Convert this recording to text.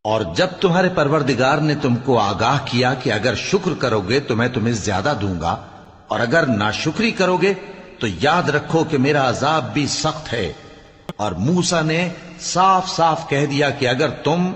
और जब तुम्हारे परवरदिगार ने तुमको आगाह किया कि अगर शुक्र करोगे तो मैं तुम्हें ज्यादा दूंगा और अगर नाशुक्री करोगे तो याद रखो कि मेरा अजाब भी सख्त है। और मूसा ने साफ साफ कह दिया कि अगर तुम